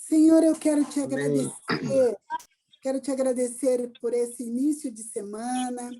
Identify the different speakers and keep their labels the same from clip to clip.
Speaker 1: Senhor, eu quero te
Speaker 2: Amém.
Speaker 1: agradecer. Quero te agradecer por esse início de semana.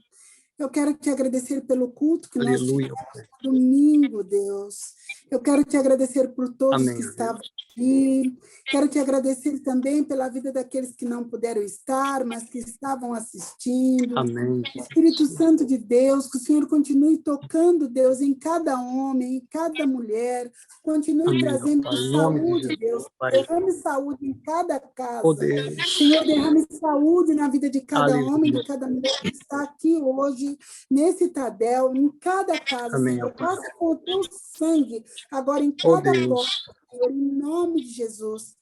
Speaker 1: Eu quero te agradecer pelo culto que nós
Speaker 2: Aleluia.
Speaker 1: tivemos domingo, Deus. Eu quero te agradecer por todos
Speaker 2: Amém.
Speaker 1: que estavam aqui. Quero te agradecer também pela vida daqueles que não puderam estar, mas que estavam assistindo.
Speaker 2: Amém.
Speaker 1: Espírito Santo de Deus, que o Senhor continue tocando, Deus, em cada homem, em cada mulher. Continue
Speaker 2: Amém,
Speaker 1: trazendo
Speaker 2: Pai. Em nome de
Speaker 1: saúde,
Speaker 2: Jesus,
Speaker 1: Deus.
Speaker 2: Pai.
Speaker 1: Derrame saúde em cada casa.
Speaker 2: Oh, Deus.
Speaker 1: Senhor, derrame saúde na vida de cada homem, de
Speaker 2: Aleluia.
Speaker 1: cada mulher que está aqui hoje, nesse Tadel, em cada casa.
Speaker 2: Amém,
Speaker 1: Senhor,
Speaker 2: ó Pai.
Speaker 1: passa com o teu sangue agora em
Speaker 2: Oh,
Speaker 1: cada porta,
Speaker 2: Deus.
Speaker 1: Senhor, em nome de Jesus.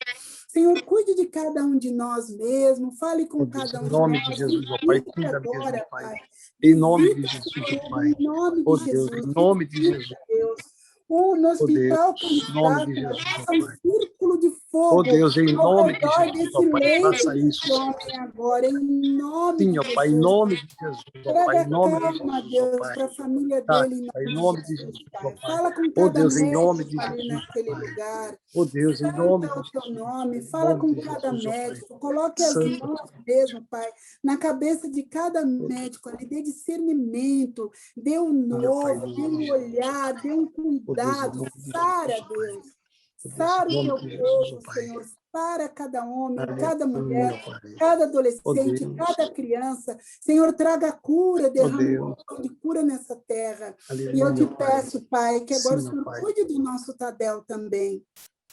Speaker 1: Senhor, cuide de cada um de nós mesmo, fale com
Speaker 2: Oh, Deus.
Speaker 1: cada
Speaker 2: Em
Speaker 1: um de
Speaker 2: nome
Speaker 1: nós.
Speaker 2: de Jesus, ó Pai.
Speaker 1: Visite
Speaker 2: Cuida mesmo,
Speaker 1: agora,
Speaker 2: Pai.
Speaker 1: Pai.
Speaker 2: Em nome de
Speaker 1: Visita,
Speaker 2: Jesus,
Speaker 1: Senhor,
Speaker 2: ó Pai.
Speaker 1: em nome
Speaker 2: Oh,
Speaker 1: de
Speaker 2: Deus.
Speaker 1: Jesus.
Speaker 2: Em nome de
Speaker 1: Visita,
Speaker 2: Jesus.
Speaker 1: Deus. No
Speaker 2: Oh, Deus.
Speaker 1: hospital que ele
Speaker 2: Em nome
Speaker 1: está,
Speaker 2: de
Speaker 1: Senhor,
Speaker 2: Jesus, ó
Speaker 1: faça um
Speaker 2: Pai.
Speaker 1: círculo de
Speaker 2: Oh,
Speaker 1: fogo
Speaker 2: Deus. Em
Speaker 1: ao
Speaker 2: nome de
Speaker 1: redor
Speaker 2: Jesus, ó
Speaker 1: desse
Speaker 2: Pai.
Speaker 1: leito
Speaker 2: Faça isso,
Speaker 1: desse
Speaker 2: Senhor.
Speaker 1: homem agora, em nome
Speaker 2: Sim,
Speaker 1: de
Speaker 2: ó Pai. Em
Speaker 1: Jesus.
Speaker 2: nome de Jesus, ó Pai. Em
Speaker 1: Traga
Speaker 2: nome de
Speaker 1: calma,
Speaker 2: Jesus, ó
Speaker 1: Deus,
Speaker 2: Pai.
Speaker 1: para a família
Speaker 2: Tá,
Speaker 1: dele, em
Speaker 2: Pai. Em
Speaker 1: nome
Speaker 2: nome
Speaker 1: de
Speaker 2: de
Speaker 1: Jesus,
Speaker 2: Jesus, ó
Speaker 1: Pai.
Speaker 2: Pai.
Speaker 1: Fala com
Speaker 2: Oh,
Speaker 1: cada
Speaker 2: Deus. Em nome
Speaker 1: médico
Speaker 2: de
Speaker 1: ali
Speaker 2: Jesus, ó
Speaker 1: naquele
Speaker 2: Pai.
Speaker 1: lugar.
Speaker 2: Oh, Deus. Em nome
Speaker 1: Santa é o
Speaker 2: de
Speaker 1: teu
Speaker 2: Jesus.
Speaker 1: nome.
Speaker 2: Em
Speaker 1: Fala
Speaker 2: nome
Speaker 1: com
Speaker 2: de
Speaker 1: cada
Speaker 2: Jesus, ó Pai.
Speaker 1: médico. Coloque as
Speaker 2: Santo.
Speaker 1: mãos mesmo, Pai, na cabeça de cada médico ali. Dê discernimento, dê um
Speaker 2: Sim, ó Pai. Em
Speaker 1: novo, dê
Speaker 2: nome de
Speaker 1: um
Speaker 2: Jesus.
Speaker 1: olhar, dê um
Speaker 2: Oh, Deus. Em
Speaker 1: cuidado.
Speaker 2: nome de
Speaker 1: Sara,
Speaker 2: Jesus, ó Pai.
Speaker 1: Deus.
Speaker 2: Oh, Deus.
Speaker 1: Sara
Speaker 2: Em
Speaker 1: o
Speaker 2: nome
Speaker 1: teu
Speaker 2: de Jesus, ó
Speaker 1: povo,
Speaker 2: Pai.
Speaker 1: Senhor. Sara cada homem, cada
Speaker 2: Aleluia,
Speaker 1: mulher,
Speaker 2: ó Pai.
Speaker 1: cada
Speaker 2: Oh,
Speaker 1: adolescente,
Speaker 2: Deus.
Speaker 1: cada criança. Senhor, traga cura,
Speaker 2: Oh,
Speaker 1: derrame
Speaker 2: Deus.
Speaker 1: um pouco de cura nessa terra. E eu
Speaker 2: Aleluia,
Speaker 1: te
Speaker 2: ó Pai.
Speaker 1: peço, Pai, que agora o
Speaker 2: Sim, ó
Speaker 1: Senhor
Speaker 2: Pai.
Speaker 1: cuide do nosso Tadel também.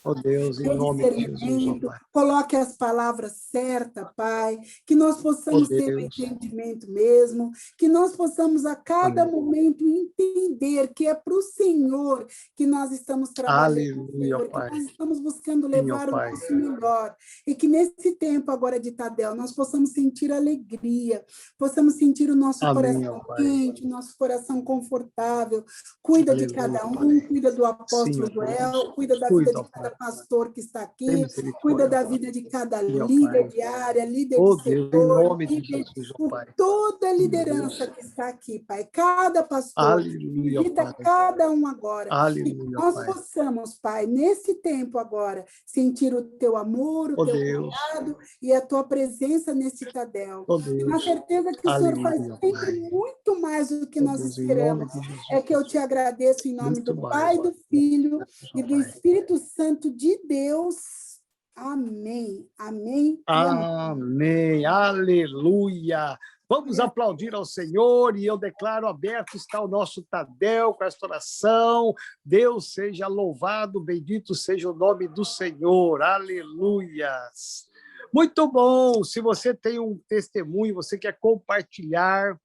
Speaker 2: Oh, Deus. Em
Speaker 1: Dê
Speaker 2: nome de Jesus, ó
Speaker 1: discernimento,
Speaker 2: Pai.
Speaker 1: coloque as palavras certas, Pai, que nós
Speaker 2: Oh,
Speaker 1: possamos ter o
Speaker 2: Deus.
Speaker 1: entendimento mesmo, que nós possamos a cada
Speaker 2: Amém.
Speaker 1: momento entender que é para o Senhor que nós estamos trabalhando,
Speaker 2: Aleluia, ó
Speaker 1: Senhor, que
Speaker 2: Pai.
Speaker 1: nós estamos buscando
Speaker 2: Sim, ó
Speaker 1: levar o
Speaker 2: Pai.
Speaker 1: nosso melhor, e que nesse tempo agora de Tadel nós possamos sentir alegria, possamos sentir o nosso
Speaker 2: Amém, ó
Speaker 1: coração
Speaker 2: Pai.
Speaker 1: quente, o nosso coração confortável. Cuida de
Speaker 2: Aleluia,
Speaker 1: cada
Speaker 2: ó
Speaker 1: um,
Speaker 2: Pai.
Speaker 1: cuida do
Speaker 2: Sim,
Speaker 1: apóstolo
Speaker 2: ó Deus.
Speaker 1: Joel, cuida da vida
Speaker 2: Cuida,
Speaker 1: de
Speaker 2: ó
Speaker 1: cada
Speaker 2: Pai.
Speaker 1: pastor que está
Speaker 2: Tem
Speaker 1: aqui, cuida
Speaker 2: misericórdia, ó
Speaker 1: da
Speaker 2: Pai.
Speaker 1: vida de cada
Speaker 2: Sim, ó
Speaker 1: líder
Speaker 2: Pai.
Speaker 1: de área, líder de
Speaker 2: Oh, Deus, em
Speaker 1: setor,
Speaker 2: nome de
Speaker 1: líder,
Speaker 2: Jesus, ó
Speaker 1: por
Speaker 2: Pai.
Speaker 1: toda a
Speaker 2: Sim,
Speaker 1: liderança
Speaker 2: Deus.
Speaker 1: que está aqui, Pai. Cada pastor,
Speaker 2: Aleluia, ó
Speaker 1: visita
Speaker 2: Pai.
Speaker 1: cada um agora. E que
Speaker 2: Aleluia, ó
Speaker 1: nós
Speaker 2: Pai.
Speaker 1: possamos, Pai, nesse tempo agora, sentir o teu amor, o
Speaker 2: Oh,
Speaker 1: teu
Speaker 2: Deus.
Speaker 1: cuidado e a tua presença nesse Tadel.
Speaker 2: Oh,
Speaker 1: E na
Speaker 2: Deus.
Speaker 1: certeza que o Senhor faz
Speaker 2: Aleluia, ó
Speaker 1: sempre
Speaker 2: Pai.
Speaker 1: muito mais do que
Speaker 2: Oh,
Speaker 1: nós
Speaker 2: Deus, em nome
Speaker 1: esperamos.
Speaker 2: de Jesus.
Speaker 1: É que eu te agradeço em nome
Speaker 2: Muito
Speaker 1: do
Speaker 2: mais,
Speaker 1: Pai,
Speaker 2: ó
Speaker 1: do Filho
Speaker 2: ó
Speaker 1: e do
Speaker 2: Pai.
Speaker 1: Espírito Santo de Deus. Amém. Amém e amém.
Speaker 2: Amém, aleluia. Vamos aplaudir ao Senhor e eu declaro aberto está o nosso Tadel com esta oração. Deus seja louvado, bendito seja o nome do Senhor, aleluias. Muito bom, se você tem um testemunho, você quer compartilhar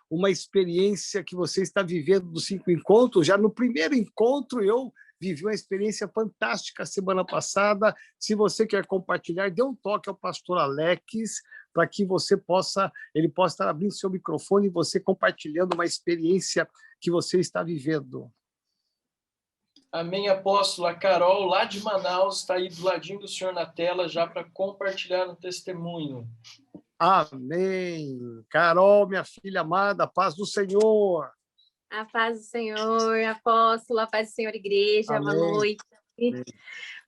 Speaker 2: uma experiência que você está vivendo dos 5 encontros, já no primeiro encontro eu vivi uma experiência fantástica semana passada. Se você quer compartilhar, dê um toque ao pastor Alex, para que ele possa estar abrindo seu microfone e você compartilhando uma experiência que você está vivendo.
Speaker 3: Amém, apóstolo. A Carol, lá de Manaus, está aí do ladinho do senhor na tela, já para compartilhar um testemunho.
Speaker 2: Amém. Carol, minha filha amada, paz do Senhor.
Speaker 4: A paz do Senhor, apóstolo, a paz do Senhor, igreja,
Speaker 2: Amém.
Speaker 4: boa noite.
Speaker 2: Amém.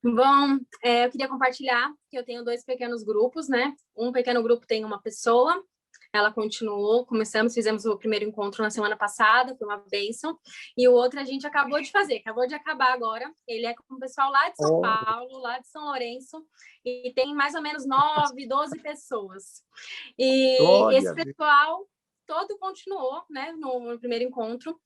Speaker 4: Bom, eu queria compartilhar que eu tenho 2 pequenos grupos, né? Um pequeno grupo tem uma pessoa, ela continuou, fizemos o primeiro encontro na semana passada, foi uma bênção, e o outro a gente acabou de acabar agora, ele é com o pessoal lá de São Paulo, lá de São Lourenço, e tem mais ou menos 9, 12 pessoas. E
Speaker 2: Glória
Speaker 4: esse pessoal todo continuou, né, no primeiro encontro,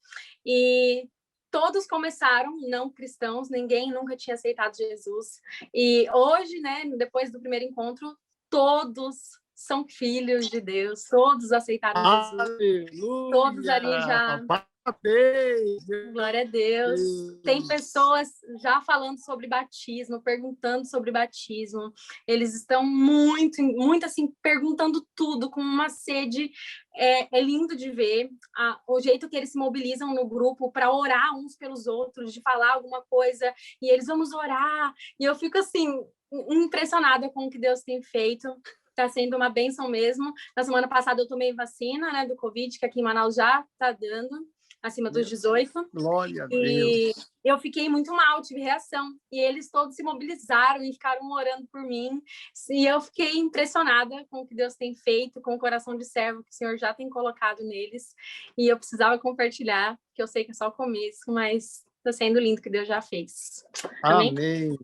Speaker 4: e todos começaram não cristãos, ninguém nunca tinha aceitado Jesus, e hoje, né, depois do primeiro encontro, todos são filhos de Deus, todos aceitaram Jesus.
Speaker 2: Aleluia!
Speaker 4: Todos ali já...
Speaker 2: Parabéns!
Speaker 4: Glória a Deus. Tem pessoas já falando sobre batismo, perguntando sobre batismo. Eles estão muito assim, perguntando tudo, com uma sede. É lindo de ver o jeito que eles se mobilizam no grupo para orar uns pelos outros, de falar alguma coisa, e eles vamos orar. E eu fico assim, impressionada com o que Deus tem feito. Está sendo uma bênção mesmo. Na semana passada eu tomei vacina, né, do Covid, que aqui em Manaus já está dando. acima dos 18.
Speaker 2: Glória a
Speaker 4: E
Speaker 2: Deus.
Speaker 4: eu fiquei muito mal, tive reação. E eles todos se mobilizaram e ficaram orando por mim. E eu fiquei impressionada com o que Deus tem feito, com o coração de servo que o Senhor já tem colocado neles. E eu precisava compartilhar, que eu sei que é só o começo, mas está sendo lindo o que Deus já fez. Amém?
Speaker 2: Amém.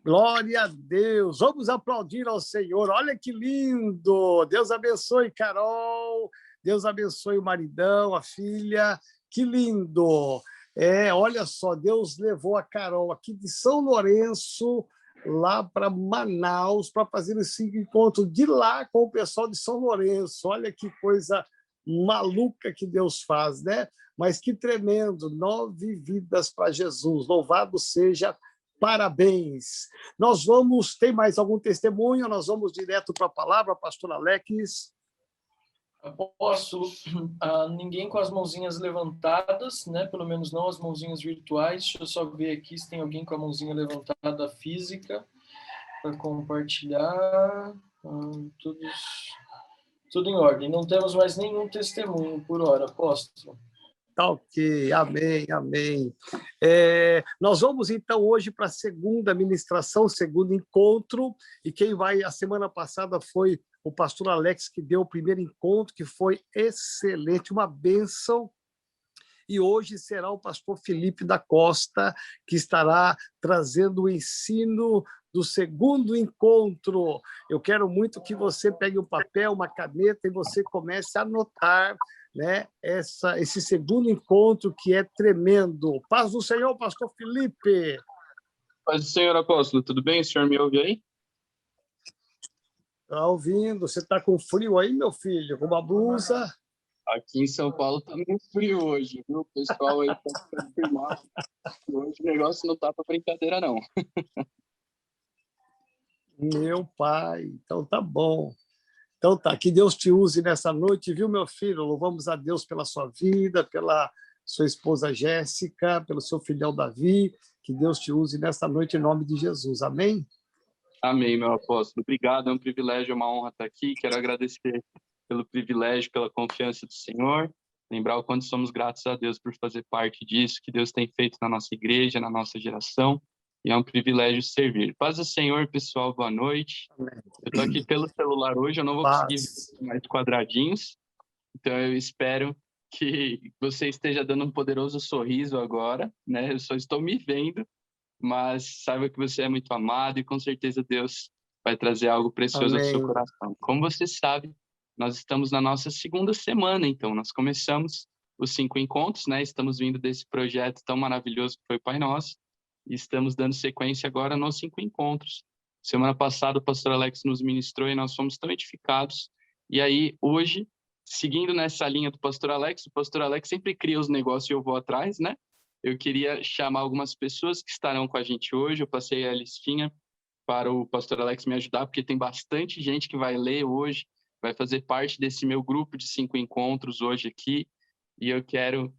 Speaker 2: Glória a Deus. Vamos aplaudir ao Senhor. Olha que lindo. Deus abençoe, Carol. Deus abençoe o maridão, a filha. Que lindo. Olha só, Deus levou a Carol aqui de São Lourenço lá para Manaus para fazer esse encontro de lá com o pessoal de São Lourenço. Olha que coisa maluca que Deus faz, né? Mas que tremendo. 9 vidas para Jesus. Louvado seja. Parabéns. Tem mais algum testemunho? Nós vamos direto para a palavra, pastor Alex.
Speaker 3: Apóstolo, ninguém com as mãozinhas levantadas, né? Pelo menos não as mãozinhas virtuais. Deixa eu só ver aqui se tem alguém com a mãozinha levantada física para compartilhar. Tudo em ordem. Não temos mais nenhum testemunho por hora, apóstolo.
Speaker 2: Tá ok, amém, amém. Nós vamos, então, hoje para a segunda ministração, segundo encontro, e quem vai, a semana passada foi o pastor Alex, que deu o primeiro encontro, que foi excelente, uma bênção, e hoje será o pastor Felipe da Costa, que estará trazendo o ensino do segundo encontro. Eu quero muito que você pegue um papel, uma caneta, e você comece a anotar, né, esse segundo encontro que é tremendo. Paz do Senhor, pastor Felipe.
Speaker 5: Paz do Senhor, apóstolo. Tudo bem? O senhor me ouve aí?
Speaker 2: Está ouvindo. Você está com frio aí, meu filho? Com uma blusa?
Speaker 5: Aqui em São Paulo está muito frio hoje, viu? O pessoal aí pode confirmar. Hoje o negócio não está para brincadeira, não.
Speaker 2: Meu pai. Então tá bom. Então tá, que Deus te use nessa noite, viu, meu filho? Louvamos a Deus pela sua vida, pela sua esposa Jéssica, pelo seu filhão Davi, que Deus te use nessa noite em nome de Jesus, amém?
Speaker 5: Amém, meu apóstolo. Obrigado, é um privilégio, é uma honra estar aqui. Quero agradecer pelo privilégio, pela confiança do Senhor, lembrar o quanto somos gratos a Deus por fazer parte disso, que Deus tem feito na nossa igreja, na nossa geração, e é um privilégio servir. Paz do Senhor, pessoal, boa noite.
Speaker 2: Amém.
Speaker 5: Eu estou aqui pelo celular hoje, eu não vou conseguir ver mais quadradinhos, então eu espero que você esteja dando um poderoso sorriso agora, né? Eu só estou me vendo, mas saiba que você é muito amado e com certeza Deus vai trazer algo precioso ao seu coração. Como você sabe, nós estamos na nossa segunda semana, então nós começamos os 5 encontros, né? Estamos vindo desse projeto tão maravilhoso que foi Pai Nosso, e estamos dando sequência agora nos 5 encontros. Semana passada o pastor Alex nos ministrou e nós fomos tão edificados. E aí, hoje, seguindo nessa linha do pastor Alex, o pastor Alex sempre cria os negócios e eu vou atrás, né? Eu queria chamar algumas pessoas que estarão com a gente hoje. Eu passei a listinha para o pastor Alex me ajudar, porque tem bastante gente que vai ler hoje, vai fazer parte desse meu grupo de 5 encontros hoje aqui. E eu quero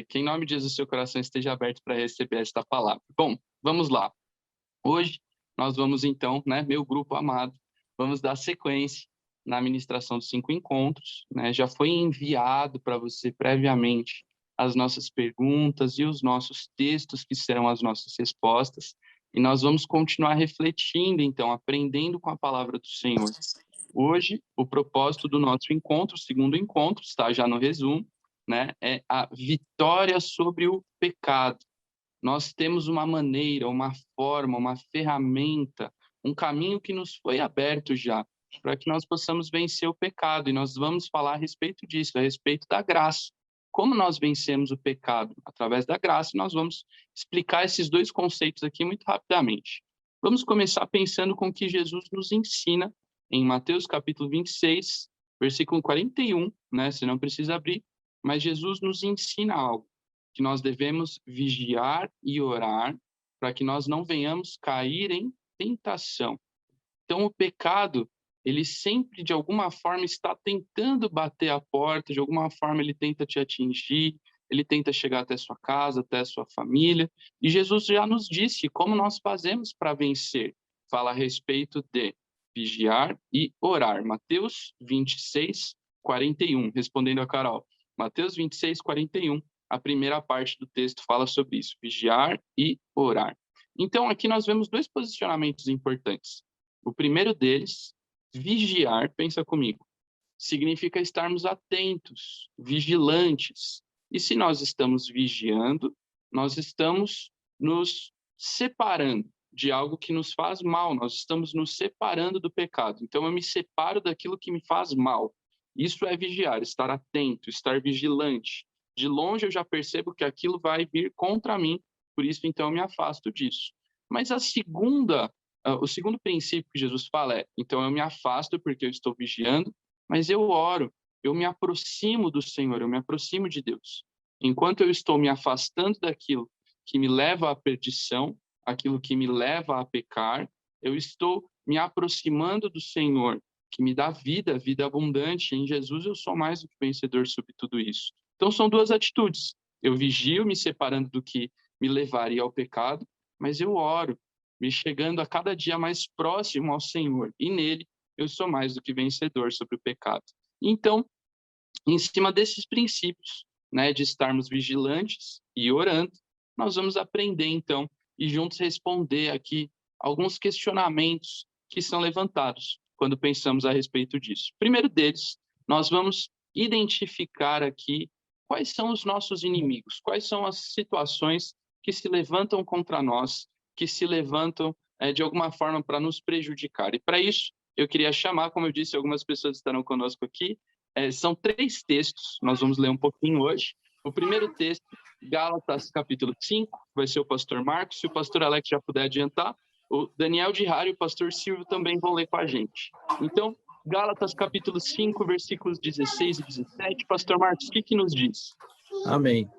Speaker 5: que, em nome de Jesus, seu coração esteja aberto para receber esta palavra. Bom, vamos lá. Hoje, nós vamos, então, né, meu grupo amado, vamos dar sequência na ministração dos 5 encontros, né? Já foi enviado para você previamente as nossas perguntas e os nossos textos, que serão as nossas respostas, e nós vamos continuar refletindo, então, aprendendo com a palavra do Senhor. Hoje, o propósito do nosso encontro, o segundo encontro, está já no resumo, né, é a vitória sobre o pecado. Nós temos uma maneira, uma forma, uma ferramenta, um caminho que nos foi aberto já, para que nós possamos vencer o pecado. E nós vamos falar a respeito disso, a respeito da graça. Como nós vencemos o pecado? Através da graça. Nós vamos explicar esses 2 conceitos aqui muito rapidamente. Vamos começar pensando com o que Jesus nos ensina em Mateus capítulo 26, versículo 41, né? Você não precisa abrir, mas Jesus nos ensina algo, que nós devemos vigiar e orar para que nós não venhamos cair em tentação. Então, o pecado, ele sempre, de alguma forma, está tentando bater a porta, de alguma forma ele tenta te atingir, ele tenta chegar até sua casa, até sua família, e Jesus já nos disse como nós fazemos para vencer. Fala a respeito de vigiar e orar. Mateus 26, 41, respondendo a Carol. Mateus 26, 41, a primeira parte do texto fala sobre isso, vigiar e orar. Então, aqui nós vemos dois posicionamentos importantes. O primeiro deles, vigiar, pensa comigo, significa estarmos atentos, vigilantes. E se nós estamos vigiando, nós estamos nos separando de algo que nos faz mal, nós estamos nos separando do pecado. Então, eu me separo daquilo que me faz mal. Isso é vigiar, estar atento, estar vigilante. De longe eu já percebo que aquilo vai vir contra mim, por isso, então, eu me afasto disso. Mas o segundo princípio que Jesus fala é, então, eu me afasto porque eu estou vigiando, mas eu oro, eu me aproximo do Senhor, eu me aproximo de Deus. Enquanto eu estou me afastando daquilo que me leva à perdição, aquilo que me leva a pecar, eu estou me aproximando do Senhor, que me dá vida, vida abundante. Em Jesus eu sou mais do que vencedor sobre tudo isso. Então são duas atitudes. Eu vigio me separando do que me levaria ao pecado, mas eu oro, me chegando a cada dia mais próximo ao Senhor. E nele eu sou mais do que vencedor sobre o pecado. Então, em cima desses princípios, né, de estarmos vigilantes e orando, nós vamos aprender, então, e juntos responder aqui alguns questionamentos que são levantados quando pensamos a respeito disso. Primeiro deles, nós vamos identificar aqui quais são os nossos inimigos, quais são as situações que se levantam contra nós, que se levantam de alguma forma para nos prejudicar. E para isso, eu queria chamar, como eu disse, algumas pessoas estarão conosco aqui, são 3 textos, nós vamos ler um pouquinho hoje. O primeiro texto, Gálatas capítulo 5, vai ser o pastor Marcos, se o pastor Alex já puder adiantar, o Daniel de Rari e o pastor Silvio também vão ler com a gente. Então, Gálatas capítulo 5, versículos 16 e 17, pastor Marcos, o que nos diz?
Speaker 6: Amém.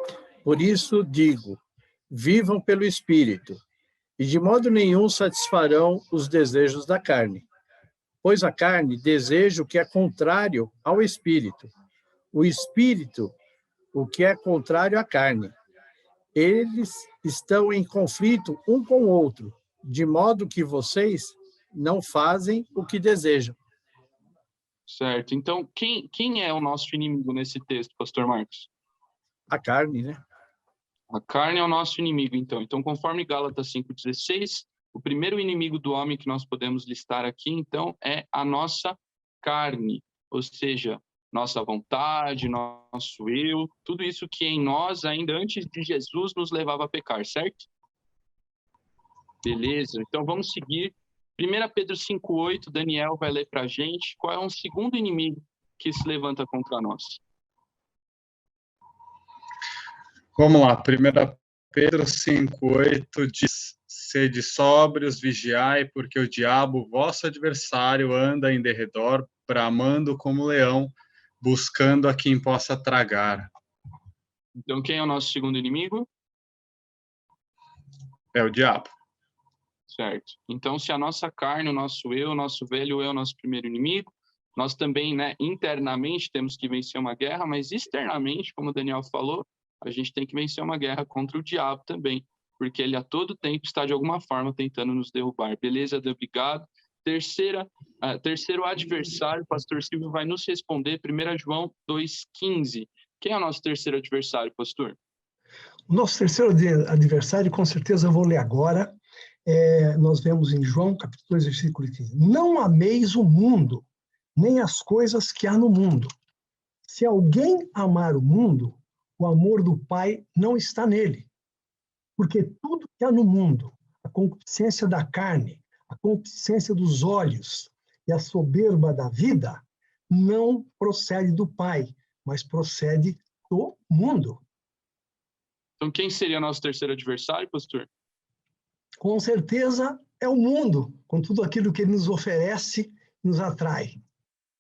Speaker 6: Por isso digo, vivam pelo Espírito, e de modo nenhum satisfarão os desejos da carne. Pois a carne deseja o que é contrário ao Espírito. O Espírito, o que é contrário à carne. Eles estão em conflito um com o outro, de modo que vocês não fazem o que desejam.
Speaker 5: Certo. Então, quem é o nosso inimigo nesse texto, pastor Marcos?
Speaker 6: A carne, né?
Speaker 5: A carne é o nosso inimigo, então. Então, conforme Gálatas 5,16, o primeiro inimigo do homem que nós podemos listar aqui, então, é a nossa carne, ou seja, nossa vontade, nosso eu, tudo isso que em nós, ainda antes de Jesus, nos levava a pecar, certo? Beleza, então vamos seguir. 1 Pedro 5,8, Daniel vai ler para a gente qual é um segundo inimigo que se levanta contra nós.
Speaker 7: Vamos lá, 1 Pedro 5,8 diz: sede sóbrios, vigiai, porque o diabo, vosso adversário, anda em derredor, bramando como leão, buscando a quem possa tragar.
Speaker 5: Então, quem é o nosso segundo inimigo?
Speaker 7: É o diabo.
Speaker 5: Certo. Então, se a nossa carne, o nosso eu, o nosso velho eu é o nosso primeiro inimigo, nós também, né, internamente temos que vencer uma guerra, mas externamente, como o Daniel falou, a gente tem que vencer uma guerra contra o diabo também, porque ele a todo tempo está, de alguma forma, tentando nos derrubar. Beleza? Obrigado. Terceiro adversário, o pastor Silvio vai nos responder, 1 João 2,15. Quem é o nosso terceiro adversário, pastor?
Speaker 8: O nosso terceiro adversário, com certeza eu vou ler agora, nós vemos em João, capítulo 2, versículo 15. Não ameis o mundo, nem as coisas que há no mundo. Se alguém amar o mundo, o amor do Pai não está nele. Porque tudo que há no mundo, a concupiscência da carne, a concupiscência dos olhos e a soberba da vida, não procede do Pai, mas procede do mundo.
Speaker 5: Então, quem seria nosso terceiro adversário, pastor?
Speaker 8: Com certeza é o mundo, com tudo aquilo que ele nos oferece, nos atrai.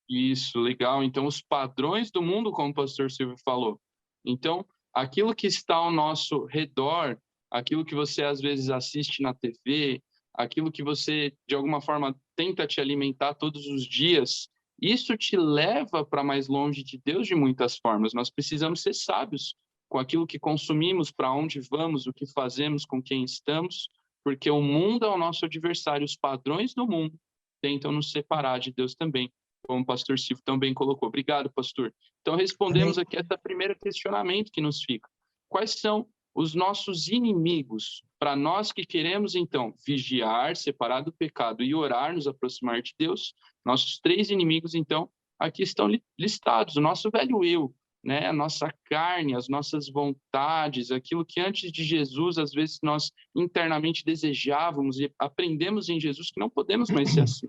Speaker 5: Isso, legal. Então, os padrões do mundo, como o pastor Silvio falou. Então, aquilo que está ao nosso redor, aquilo que você às vezes assiste na TV, aquilo que você, de alguma forma, tenta te alimentar todos os dias, isso te leva para mais longe de Deus de muitas formas. Nós precisamos ser sábios com aquilo que consumimos, para onde vamos, o que fazemos, com quem estamos, porque o mundo é o nosso adversário, os padrões do mundo tentam nos separar de Deus também. como o pastor Silvio também colocou. Obrigado, pastor. Então, respondemos aqui esse primeiro questionamento que nos fica. Quais são os nossos inimigos? Para nós que queremos, então, vigiar, separar do pecado e orar, nos aproximar de Deus, nossos 3 inimigos, então, aqui estão listados. O nosso velho eu, né? A nossa carne, as nossas vontades, aquilo que antes de Jesus, às vezes, nós internamente desejávamos e aprendemos em Jesus que não podemos mais ser assim.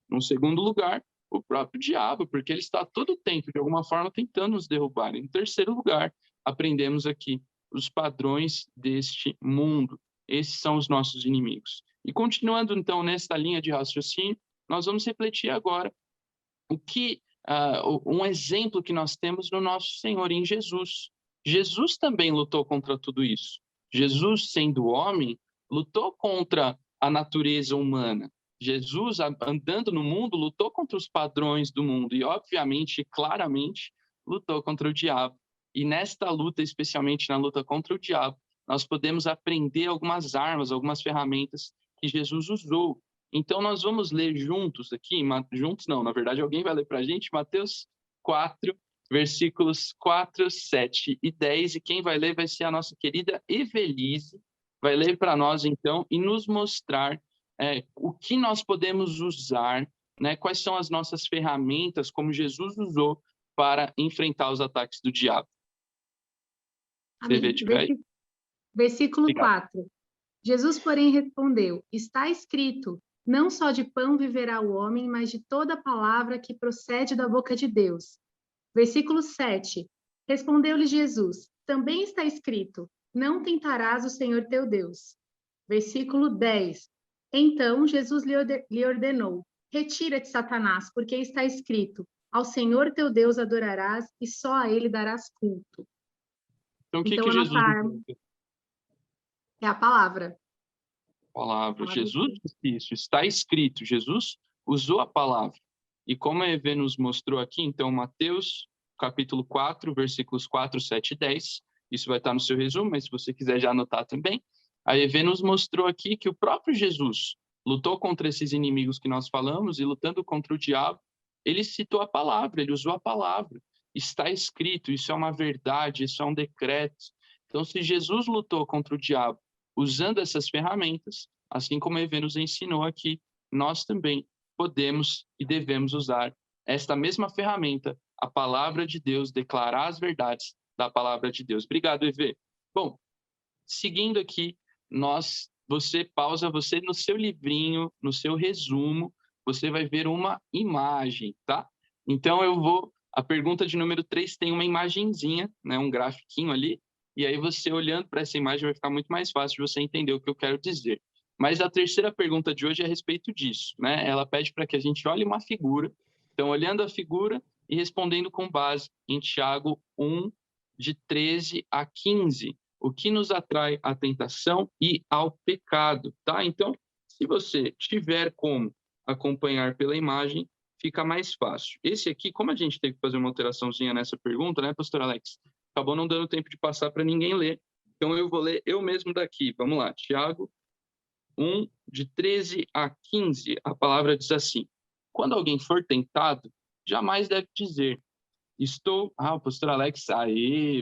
Speaker 5: No segundo lugar, o próprio diabo, porque ele está todo o tempo, de alguma forma, tentando nos derrubar. Em terceiro lugar, aprendemos aqui os padrões deste mundo. Esses são os nossos inimigos. E continuando, então, nesta linha de raciocínio, nós vamos refletir agora um exemplo que nós temos no nosso Senhor em Jesus. Jesus também lutou contra tudo isso. Jesus, sendo homem, lutou contra a natureza humana. Jesus, andando no mundo, lutou contra os padrões do mundo e, obviamente, claramente, lutou contra o diabo. E nesta luta, especialmente na luta contra o diabo, nós podemos aprender algumas armas, algumas ferramentas que Jesus usou. Então, nós vamos ler juntos aqui, juntos não, na verdade, alguém vai ler para a gente, Mateus 4, versículos 4, 7 e 10, e quem vai ler vai ser a nossa querida Evelise, vai ler para nós, então, e nos mostrar o que nós podemos usar, né? Quais são as nossas ferramentas, como Jesus usou para enfrentar os ataques do diabo.
Speaker 9: Versículo 4. Jesus, porém, respondeu: está escrito, não só de pão viverá o homem, mas de toda palavra que procede da boca de Deus. Versículo 7. Respondeu-lhe Jesus: também está escrito, não tentarás o Senhor teu Deus. Versículo 10. Então Jesus lhe ordenou: retira-te, Satanás, porque está escrito, ao Senhor teu Deus adorarás e só a ele darás culto.
Speaker 5: Então, o que Jesus disse?
Speaker 9: É a palavra.
Speaker 5: Jesus disse isso, está escrito. Jesus usou a palavra. E como a Eve nos mostrou aqui, então, Mateus, capítulo 4, versículos 4, 7 e 10, isso vai estar no seu resumo, mas se você quiser já anotar também, a Eve nos mostrou aqui que o próprio Jesus lutou contra esses inimigos que nós falamos e lutando contra o diabo, ele citou a palavra, ele usou a palavra. Está escrito, isso é uma verdade, isso é um decreto. Então, se Jesus lutou contra o diabo usando essas ferramentas, assim como a Eve nos ensinou aqui, nós também podemos e devemos usar esta mesma ferramenta, a palavra de Deus, declarar as verdades da palavra de Deus. Obrigado, Eve. Bom, seguindo aqui, você no seu livrinho, no seu resumo, você vai ver uma imagem, tá? Então, a pergunta de número 3 tem uma imagenzinha, né, um grafiquinho ali, e aí você olhando para essa imagem vai ficar muito mais fácil de você entender o que eu quero dizer. Mas a terceira pergunta de hoje é a respeito disso, né? Ela pede para que a gente olhe uma figura. Então, olhando a figura e respondendo com base em Tiago 1, de 13 a 15, o que nos atrai à tentação e ao pecado, tá? Então, se você tiver como acompanhar pela imagem, fica mais fácil. Esse aqui, como a gente teve que fazer uma alteraçãozinha nessa pergunta, né, pastor Alex? Acabou não dando tempo de passar para ninguém ler. Então, eu vou ler eu mesmo daqui. Vamos lá, Tiago 1, de 13 a 15, a palavra diz assim: quando alguém for tentado, jamais deve dizer, o pastor Alex,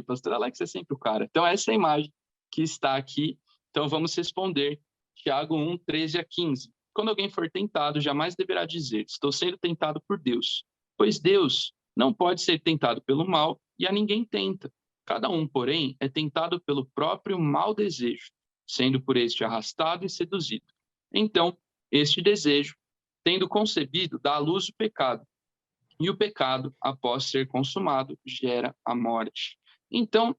Speaker 5: pastor Alex é sempre o cara. Então, essa é a imagem que está aqui. Então, vamos responder. Tiago 1, 13 a 15. Quando alguém for tentado, jamais deverá dizer, estou sendo tentado por Deus. Pois Deus não pode ser tentado pelo mal e a ninguém tenta. Cada um, porém, é tentado pelo próprio mau desejo, sendo por este arrastado e seduzido. Então, este desejo, tendo concebido, dá à luz o pecado. E o pecado, após ser consumado, gera a morte. Então,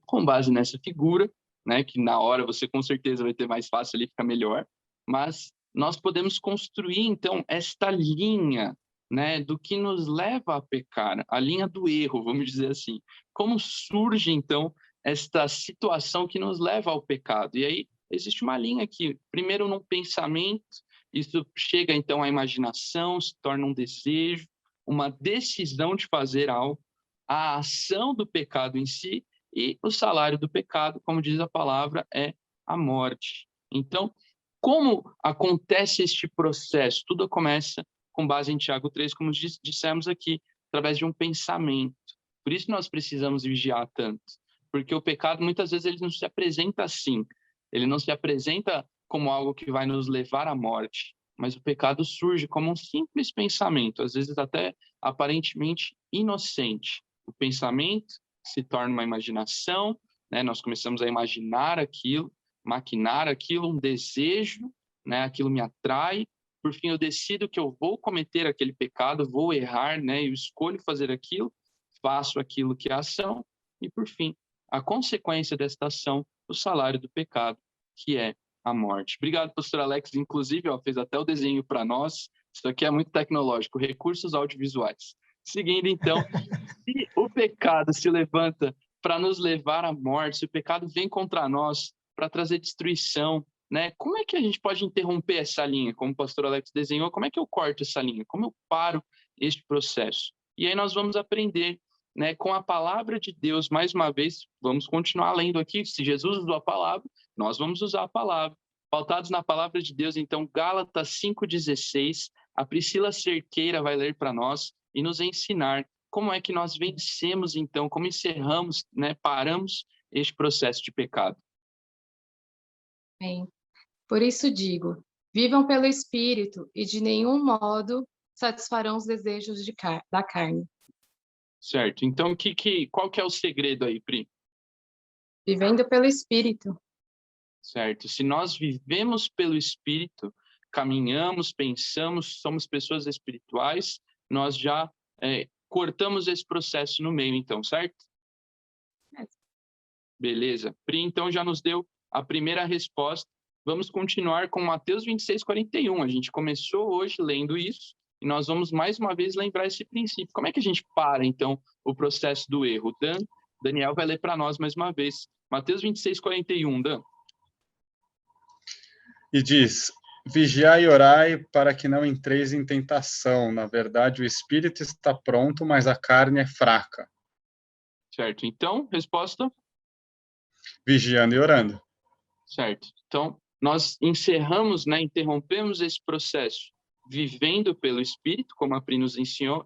Speaker 5: com base nessa figura, né, que na hora você com certeza vai ter mais fácil ali, fica melhor, mas nós podemos construir, então, esta linha, né, do que nos leva a pecar, a linha do erro, vamos dizer assim. Como surge, então, esta situação que nos leva ao pecado? E aí, existe uma linha aqui, primeiro num pensamento, isso chega, então, à imaginação, se torna um desejo, uma decisão de fazer algo, a ação do pecado em si, e o salário do pecado, como diz a palavra, é a morte. Então, como acontece este processo? Tudo começa com base em Tiago 3, como dissemos aqui, através de um pensamento. Por isso nós precisamos vigiar tanto, porque o pecado muitas vezes ele não se apresenta assim, ele não se apresenta como algo que vai nos levar à morte, mas o pecado surge como um simples pensamento, às vezes até aparentemente inocente. O pensamento se torna uma imaginação, né? Nós começamos a imaginar aquilo, maquinar aquilo, um desejo, né? Aquilo me atrai, por fim eu decido que eu vou cometer aquele pecado, vou errar, né? Eu escolho fazer aquilo, faço aquilo que é a ação, e por fim, a consequência desta ação, o salário do pecado, que é a morte. Obrigado, pastor Alex. Inclusive, fez até o desenho para nós. Isso aqui é muito tecnológico, recursos audiovisuais. Seguindo, então, se o pecado se levanta para nos levar à morte, se o pecado vem contra nós para trazer destruição, né? Como é que a gente pode interromper essa linha? Como o pastor Alex desenhou, como é que eu corto essa linha? Como eu paro este processo? E aí nós vamos aprender, né, com a palavra de Deus, mais uma vez, vamos continuar lendo aqui. Se Jesus usou a palavra, nós vamos usar a palavra. Pautados na palavra de Deus, então, Gálatas 5,16, a Priscila Cerqueira vai ler para nós e nos ensinar como é que nós vencemos, então, como encerramos, né, paramos este processo de pecado.
Speaker 9: Bem, por isso digo, vivam pelo Espírito e de nenhum modo satisfarão os desejos da carne.
Speaker 5: Certo. Então, qual que é o segredo aí, Pri?
Speaker 9: Vivendo pelo Espírito.
Speaker 5: Certo. Se nós vivemos pelo Espírito, caminhamos, pensamos, somos pessoas espirituais, nós já cortamos esse processo no meio, então, certo? Beleza. Pri, então, já nos deu a primeira resposta. Vamos continuar com Mateus 26:41. A gente começou hoje lendo isso e nós vamos mais uma vez lembrar esse princípio. Como é que a gente para, então, o processo do erro? Daniel vai ler para nós mais uma vez. Mateus 26:41, Dan.
Speaker 7: E diz: vigiai e orai para que não entreis em tentação. Na verdade, o espírito está pronto, mas a carne é fraca.
Speaker 5: Certo. Então, resposta?
Speaker 7: Vigiando e orando.
Speaker 5: Certo. Então, nós encerramos, né, interrompemos esse processo vivendo pelo Espírito, como a Pri nos ensinou,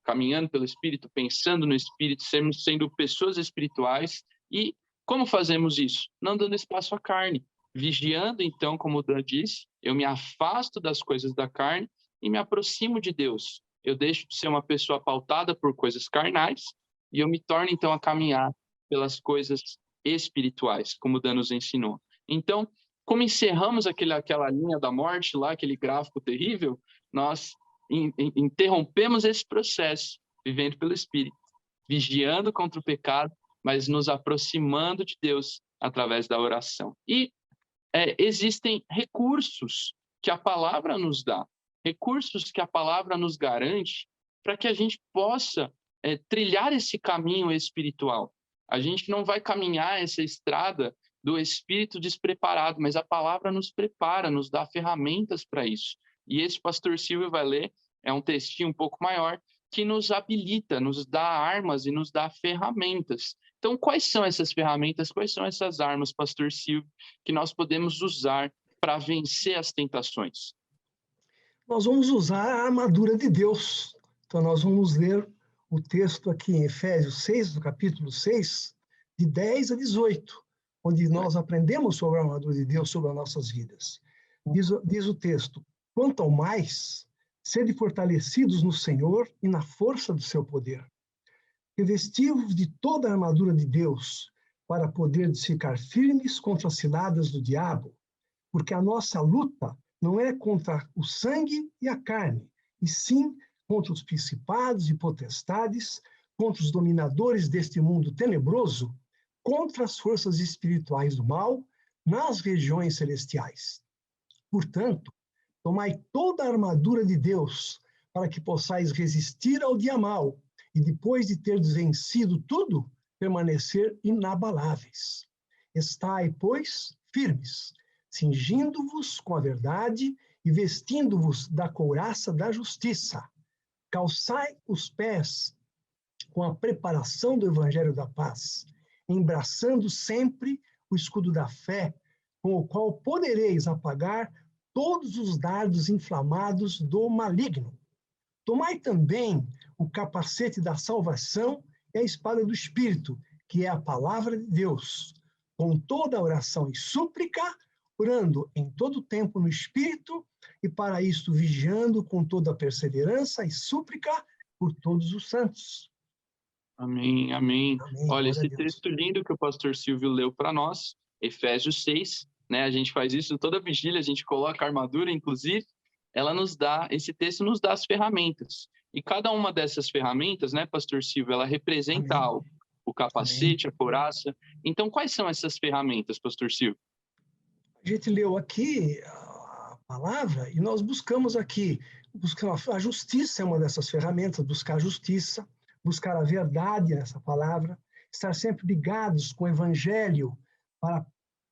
Speaker 5: caminhando pelo Espírito, pensando no Espírito, sendo pessoas espirituais. E como fazemos isso? Não dando espaço à carne. Vigiando, então, como o Dan disse, eu me afasto das coisas da carne e me aproximo de Deus. Eu deixo de ser uma pessoa pautada por coisas carnais e eu me torno, então, a caminhar pelas coisas espirituais, como o Dan nos ensinou. Então, como encerramos aquela linha da morte lá, aquele gráfico terrível, nós interrompemos esse processo, vivendo pelo Espírito, vigiando contra o pecado, mas nos aproximando de Deus através da oração. E existem recursos que a palavra nos dá, recursos que a palavra nos garante para que a gente possa trilhar esse caminho espiritual. A gente não vai caminhar essa estrada do espírito despreparado, mas a palavra nos prepara, nos dá ferramentas para isso. E esse pastor Silvio vai ler, é um textinho um pouco maior, que nos habilita, nos dá armas e nos dá ferramentas. Então, quais são essas ferramentas, quais são essas armas, pastor Silvio, que nós podemos usar para vencer as tentações?
Speaker 8: Nós vamos usar a armadura de Deus. Então, nós vamos ler o texto aqui em Efésios 6, do capítulo 6, de 10 a 18, onde nós aprendemos sobre a armadura de Deus, sobre as nossas vidas. Diz o texto: quanto ao mais, sede fortalecidos no Senhor e na força do seu poder. Revesti-vos de toda a armadura de Deus, para poderdes ficar firmes contra as ciladas do diabo, porque a nossa luta não é contra o sangue e a carne, e sim contra os principados e potestades, contra os dominadores deste mundo tenebroso, contra as forças espirituais do mal nas regiões celestiais. Portanto, tomai toda a armadura de Deus, para que possais resistir ao dia mau, e depois de terdes vencido tudo, permanecer inabaláveis. Estai, pois, firmes, cingindo-vos com a verdade e vestindo-vos da couraça da justiça. Calçai os pés com a preparação do evangelho da paz, embraçando sempre o escudo da fé, com o qual podereis apagar todos os dardos inflamados do maligno. Tomai também o capacete da salvação e a espada do Espírito, que é a palavra de Deus, com toda oração e súplica, orando em todo tempo no Espírito, e para isto vigiando com toda perseverança e súplica por todos os santos.
Speaker 5: Amém, amém.
Speaker 8: Amém.
Speaker 5: Olha,
Speaker 8: Glória
Speaker 5: esse
Speaker 8: a Deus.
Speaker 5: texto lindo que o pastor Silvio leu para nós, Efésios 6, né? A gente faz isso toda vigília, a gente coloca a armadura, inclusive, esse texto nos dá as ferramentas. E cada uma dessas ferramentas, né, pastor Silvio, ela representa
Speaker 8: Amém.
Speaker 5: algo. O capacete, a couraça. Então, quais são essas ferramentas, pastor Silvio?
Speaker 8: A gente leu aqui a palavra e nós buscamos aqui, a justiça é uma dessas ferramentas, buscar a justiça, buscar a verdade nessa palavra, estar sempre ligados com o evangelho,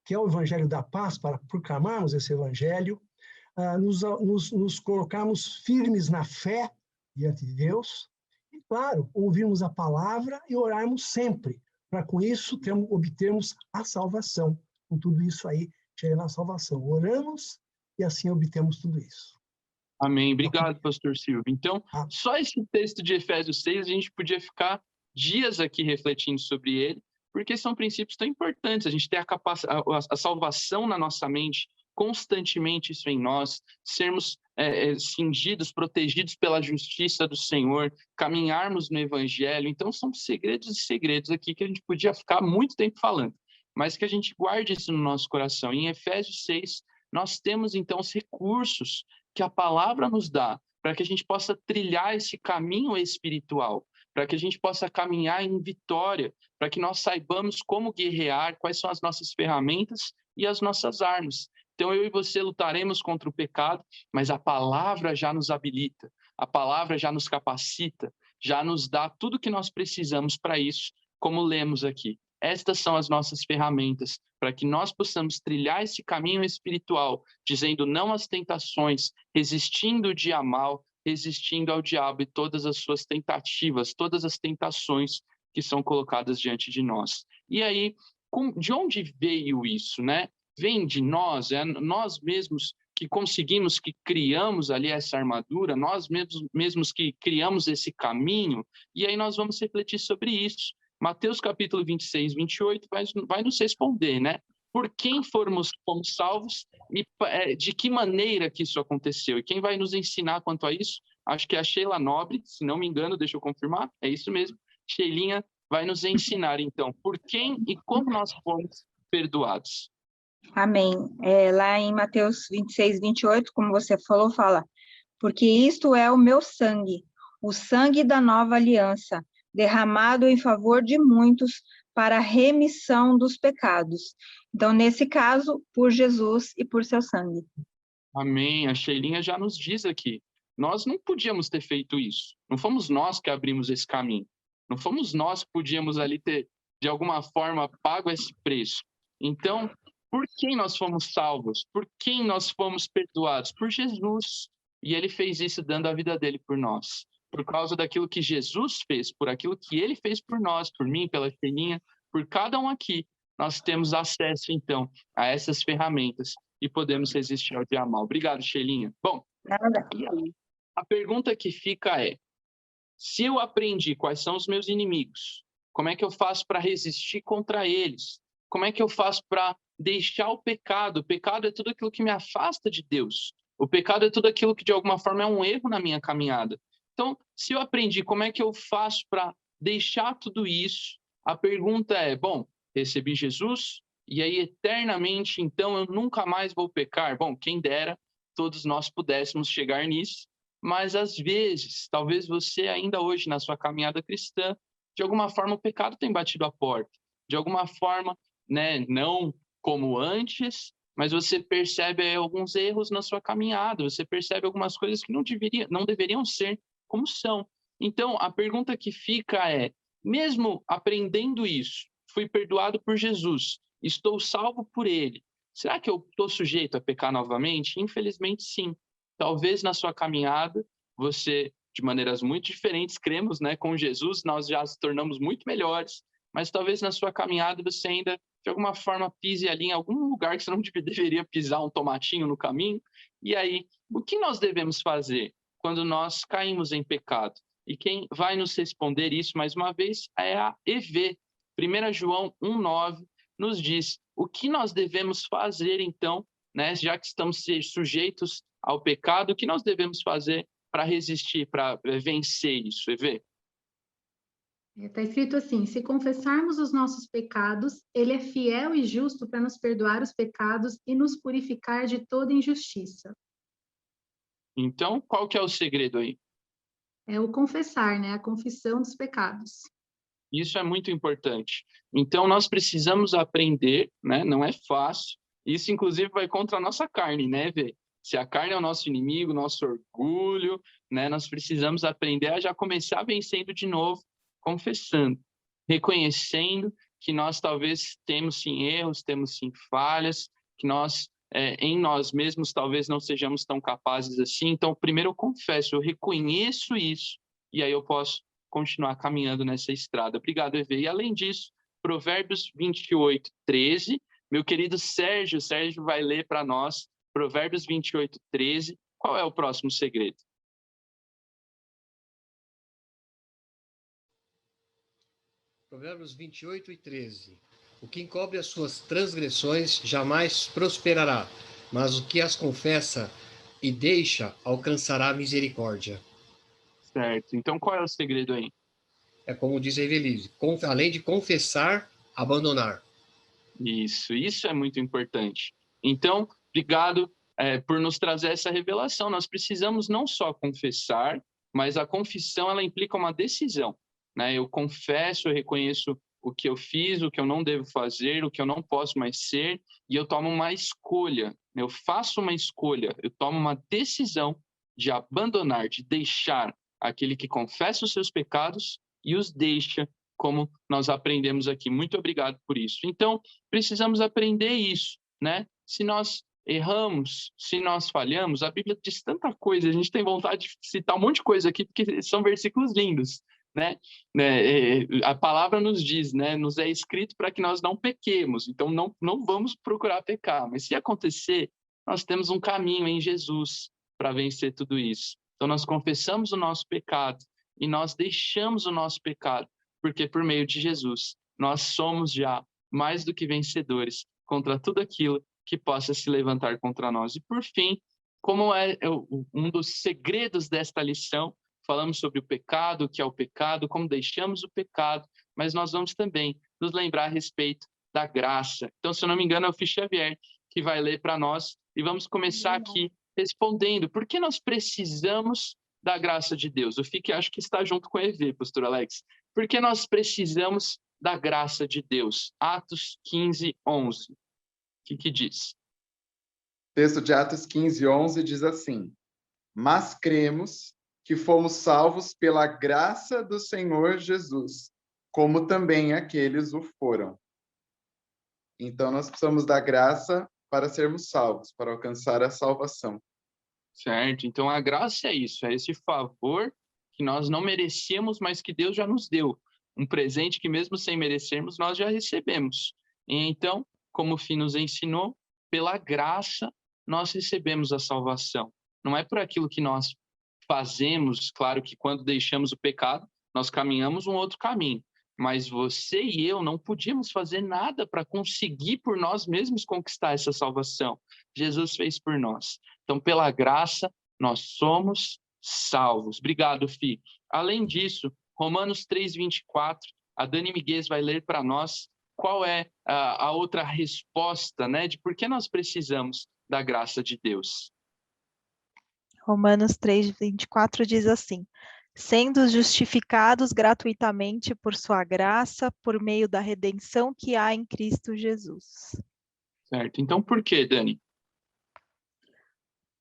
Speaker 8: que é o evangelho da paz, para proclamarmos esse evangelho, nos colocarmos firmes na fé diante de Deus, e, claro, ouvirmos a palavra e orarmos sempre, para com isso obtermos a salvação. Com tudo isso aí, chega na salvação. Oramos e assim obtemos tudo isso.
Speaker 5: Amém. Obrigado, pastor Silvio. Então, só esse texto de Efésios 6, a gente podia ficar dias aqui refletindo sobre ele, porque são princípios tão importantes. A gente ter a salvação na nossa mente, constantemente isso em nós, sermos cingidos, protegidos pela justiça do Senhor, caminharmos no Evangelho. Então, são segredos e segredos aqui que a gente podia ficar muito tempo falando, mas que a gente guarde isso no nosso coração. Em Efésios 6, nós temos, então, os recursos que a palavra nos dá para que a gente possa trilhar esse caminho espiritual, para que a gente possa caminhar em vitória, para que nós saibamos como guerrear, quais são as nossas ferramentas e as nossas armas. Então, eu e você lutaremos contra o pecado, mas a palavra já nos habilita, a palavra já nos capacita, já nos dá tudo o que nós precisamos para isso, como lemos aqui. Estas são as nossas ferramentas para que nós possamos trilhar esse caminho espiritual, dizendo não às tentações, resistindo o dia mal, resistindo ao diabo e todas as suas tentativas, todas as tentações que são colocadas diante de nós. E aí, de onde veio isso, né? Vem de nós, nós mesmos que conseguimos, que criamos ali essa armadura, nós mesmos que criamos esse caminho, e aí nós vamos refletir sobre isso. Mateus capítulo 26, 28 vai nos responder, né? Por quem fomos salvos e de que maneira que isso aconteceu. E quem vai nos ensinar quanto a isso? Acho que é a Sheila Nobre, se não me engano, deixa eu confirmar, é isso mesmo. Sheilinha vai nos ensinar, então, por quem e como nós fomos perdoados.
Speaker 10: Amém. Lá em Mateus 26, 28, como você falou, fala, porque isto é o meu sangue, o sangue da nova aliança, derramado em favor de muitos para a remissão dos pecados. Então, nesse caso, por Jesus e por seu sangue.
Speaker 5: Amém. A Sheilinha já nos diz aqui, nós não podíamos ter feito isso. Não fomos nós que abrimos esse caminho. Não fomos nós que podíamos ali ter, de alguma forma, pago esse preço. Então, por quem nós fomos salvos? Por quem nós fomos perdoados? Por Jesus. E ele fez isso dando a vida dele por nós. Por causa daquilo que Jesus fez, por aquilo que ele fez por nós, por mim, pela Sheilinha, por cada um aqui, nós temos acesso, então, a essas ferramentas e podemos resistir ao dia mal. Obrigado, Sheilinha. Bom, e aí, a pergunta que fica é, se eu aprendi quais são os meus inimigos, como é que eu faço para resistir contra eles? Como é que eu faço para deixar o pecado? O pecado é tudo aquilo que me afasta de Deus. O pecado é tudo aquilo que, de alguma forma, é um erro na minha caminhada. Então, se eu aprendi, como é que eu faço para deixar tudo isso? A pergunta é, bom, recebi Jesus, e aí eternamente, então, eu nunca mais vou pecar? Bom, quem dera, todos nós pudéssemos chegar nisso, mas às vezes, talvez você ainda hoje, na sua caminhada cristã, de alguma forma o pecado tem batido a porta. De alguma forma, né, não como antes, mas você percebe alguns erros na sua caminhada, você percebe algumas coisas que não deveriam ser como são. Então, a pergunta que fica é, mesmo aprendendo isso, fui perdoado por Jesus, estou salvo por ele, será que eu estou sujeito a pecar novamente? Infelizmente, sim. Talvez na sua caminhada, você, de maneiras muito diferentes, cremos, né, com Jesus, nós já se tornamos muito melhores, mas talvez na sua caminhada você ainda, de alguma forma, pise ali em algum lugar que você não deveria pisar um tomatinho no caminho, E aí, o que nós devemos fazer quando nós caímos em pecado? E quem vai nos responder isso, mais uma vez, é a EV. 1 João 1,9 nos diz o que nós devemos fazer, então, né, já que estamos sujeitos ao pecado, o que nós devemos fazer para resistir, para vencer isso, EV?
Speaker 9: Está escrito assim: se confessarmos os nossos pecados, ele é fiel e justo para nos perdoar os pecados e nos purificar de toda injustiça.
Speaker 5: Então, qual que é o segredo aí?
Speaker 9: É o confessar, né? A confissão dos pecados.
Speaker 5: Isso é muito importante. Então, nós precisamos aprender, né? Não é fácil. Isso, inclusive, vai contra a nossa carne, né, Vê? Se a carne é o nosso inimigo, nosso orgulho, né? Nós precisamos aprender a já começar vencendo de novo, confessando, reconhecendo que nós talvez temos sim erros, temos sim falhas, que nós, em nós mesmos, talvez não sejamos tão capazes assim. Então, primeiro eu confesso, eu reconheço isso, e aí eu posso continuar caminhando nessa estrada. Obrigado, EV. E além disso, Provérbios 28, 13, meu querido Sérgio vai ler para nós, Provérbios 28, 13, qual é o próximo segredo?
Speaker 11: Provérbios 28 e 13. O que encobre as suas transgressões jamais prosperará, mas o que as confessa e deixa alcançará misericórdia.
Speaker 5: Certo. Então, qual é o segredo aí?
Speaker 11: É como diz a Evelise, além de confessar, abandonar.
Speaker 5: Isso é muito importante. Então, obrigado por nos trazer essa revelação. Nós precisamos não só confessar, mas a confissão, ela implica uma decisão, né? Eu confesso, eu reconheço o que eu fiz, o que eu não devo fazer, o que eu não posso mais ser, e eu tomo uma escolha, eu faço uma escolha, eu tomo uma decisão de abandonar, de deixar aquele que confessa os seus pecados e os deixa, como nós aprendemos aqui. Muito obrigado por isso. Então, precisamos aprender isso, né? Se nós erramos, se nós falhamos, a Bíblia diz tanta coisa, a gente tem vontade de citar um monte de coisa aqui, porque são versículos lindos, né? A palavra nos diz, né? Nos é escrito para que nós não pequemos, então não vamos procurar pecar, mas se acontecer, nós temos um caminho em Jesus para vencer tudo isso. Então, nós confessamos o nosso pecado e nós deixamos o nosso pecado, porque por meio de Jesus, nós somos já mais do que vencedores contra tudo aquilo que possa se levantar contra nós. E por fim, como é um dos segredos desta lição, falamos sobre o pecado, o que é o pecado, como deixamos o pecado, mas nós vamos também nos lembrar a respeito da graça. Então, se eu não me engano, é o Fih Xavier que vai ler para nós, e vamos começar aqui respondendo por que nós precisamos da graça de Deus. O Fih, que acho que está junto com o EV, pastor Alex. Por que nós precisamos da graça de Deus? Atos 15, 11. O que diz?
Speaker 12: O texto de Atos 15, 11 diz assim: mas cremos que fomos salvos pela graça do Senhor Jesus, como também aqueles o foram. Então, nós precisamos da graça para sermos salvos, para alcançar a salvação.
Speaker 5: Certo. Então, a graça é isso, é esse favor que nós não merecíamos, mas que Deus já nos deu. Um presente que, mesmo sem merecermos, nós já recebemos. E então, como o Fih nos ensinou, pela graça nós recebemos a salvação. Não é por aquilo que nós fazemos, claro que quando deixamos o pecado, nós caminhamos um outro caminho. Mas você e eu não podíamos fazer nada para conseguir por nós mesmos conquistar essa salvação. Jesus fez por nós. Então, pela graça, nós somos salvos. Obrigado, Fih. Além disso, Romanos 3:24, a Dani Miguel vai ler para nós qual é a outra resposta, né, de por que nós precisamos da graça de Deus.
Speaker 13: Romanos 3:24 diz assim: sendo justificados gratuitamente por sua graça, por meio da redenção que há em Cristo Jesus.
Speaker 5: Certo. Então, por que, Dani?